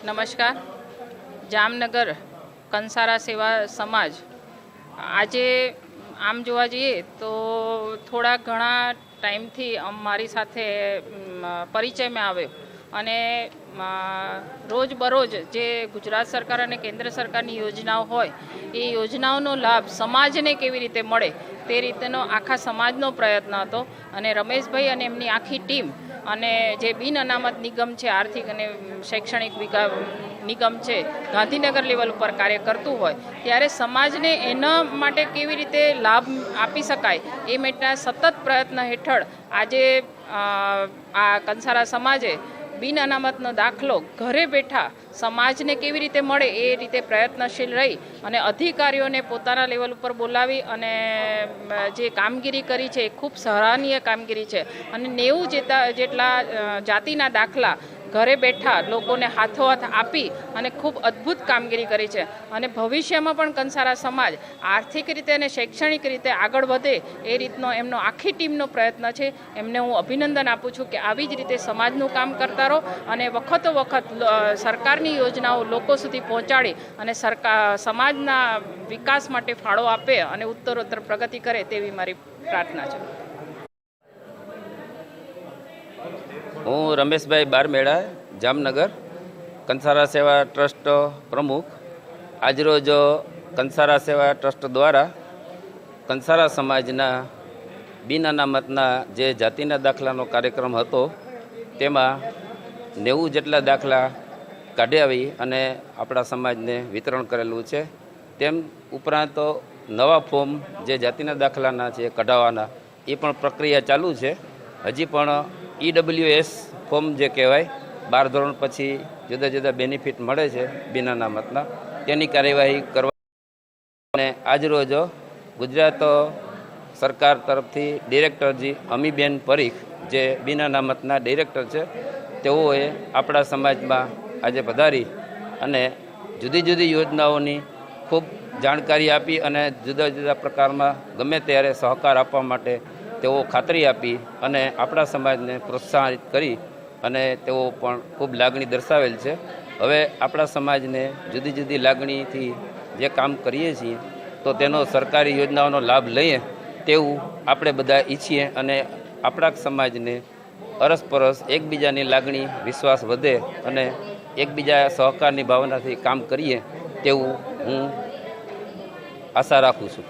નમસ્કાર. જામનગર કંસારા સેવા સમાજ આજે આમ જોવા જઈએ તો થોડા ઘણા ટાઈમથી મારી સાથે પરિચયમાં આવ્યો અને રોજબરોજ જે ગુજરાત સરકાર અને કેન્દ્ર સરકારની યોજનાઓ હોય એ યોજનાઓનો લાભ સમાજને કેવી રીતે મળે તે રીતેનો આખા સમાજનો પ્રયત્ન હતો. અને રમેશભાઈ અને એમની આખી ટીમ અને જે બિન અનામત નિગમ છે, આર્થિક અને શૈક્ષણિક નિગમ છે, ગાંધીનગર લેવલ ઉપર કાર્ય કરતું હોય ત્યારે સમાજને એના માટે કેવી રીતે લાભ આપી શકાય એ માટેના સતત પ્રયત્ન હેઠળ આજે આ કંસારા સમાજે બિન અનામતનો દાખલો ઘરે બેઠા સમાજને કેવી રીતે મળે એ રીતે પ્રયત્નશીલ રહી અને અધિકારીઓને પોતાના લેવલ ઉપર બોલાવી અને જે કામગીરી કરી છે એ ખૂબ સરાહનીય કામગીરી છે. અને 90 જેટલા જાતિના દાખલા ઘરે બેઠા લોકોને હાથોહાથ આપી અને ખૂબ અદ્ભુત કામગીરી કરી છે. અને ભવિષ્યમાં પણ કંસારા સમાજ આર્થિક રીતે અને શૈક્ષણિક રીતે આગળ વધે એ રીતનો એમનો આખી ટીમનો પ્રયત્ન છે. એમને હું અભિનંદન આપું છું કે આવી જ રીતે સમાજનું કામ કરતા રહો અને વખતો વખત સરકારની યોજનાઓ લોકો સુધી પહોંચાડી અને સમાજના વિકાસ માટે ફાળો આપે અને ઉત્તરોત્તર પ્રગતિ કરે તેવી મારી પ્રાર્થના છે. હું રમેશભાઈ બારમેડા, જામનગર કંસારા સેવા ટ્રસ્ટ પ્રમુખ. આજરોજ કંસારા સેવા ટ્રસ્ટ દ્વારા કંસારા સમાજના બિન અનામતના જે જાતિના દાખલાનો કાર્યક્રમ હતો તેમાં 90 જેટલા દાખલા કાઢાવી અને આપણા સમાજને વિતરણ કરેલું છે. તેમ ઉપરાંત નવા ફોર્મ જે જાતિના દાખલાના છે કઢાવવાના એ પણ પ્રક્રિયા ચાલુ છે. હજી પણ EWS ફોર્મ જે કહેવાય 12 ધોરણ પછી જુદા જુદા બેનિફિટ મળે છે બિન અનામતના, તેની કાર્યવાહી કરવા અને આજરોજ ગુજરાત સરકાર તરફથી ડિરેક્ટરજી અમીબેન પરીખ જે બિન અનામતના ડિરેક્ટર છે તેઓએ આપણા સમાજમાં આજે પધારી અને જુદી જુદી યોજનાઓની ખૂબ જાણકારી આપી અને જુદા જુદા પ્રકારમાં ગમે ત્યારે સહકાર આપવા માટે તેઓ ખાતરી આપી અને આપણા સમાજને પ્રોત્સાહિત કરી અને તેઓ પણ ખૂબ લાગણી દર્શાવેલ છે. હવે આપણા સમાજને જુદી જુદી લાગણીથી જે કામ કરીએ છીએ તો તેનો સરકારી યોજનાઓનો લાભ લઈએ તેવું આપણે બધા ઈચ્છીએ અને આપણા સમાજને અરસપરસ એકબીજાની લાગણી વિશ્વાસ વધે અને એકબીજા સહકારની ભાવનાથી કામ કરીએ તેવું હું આશા રાખું છું.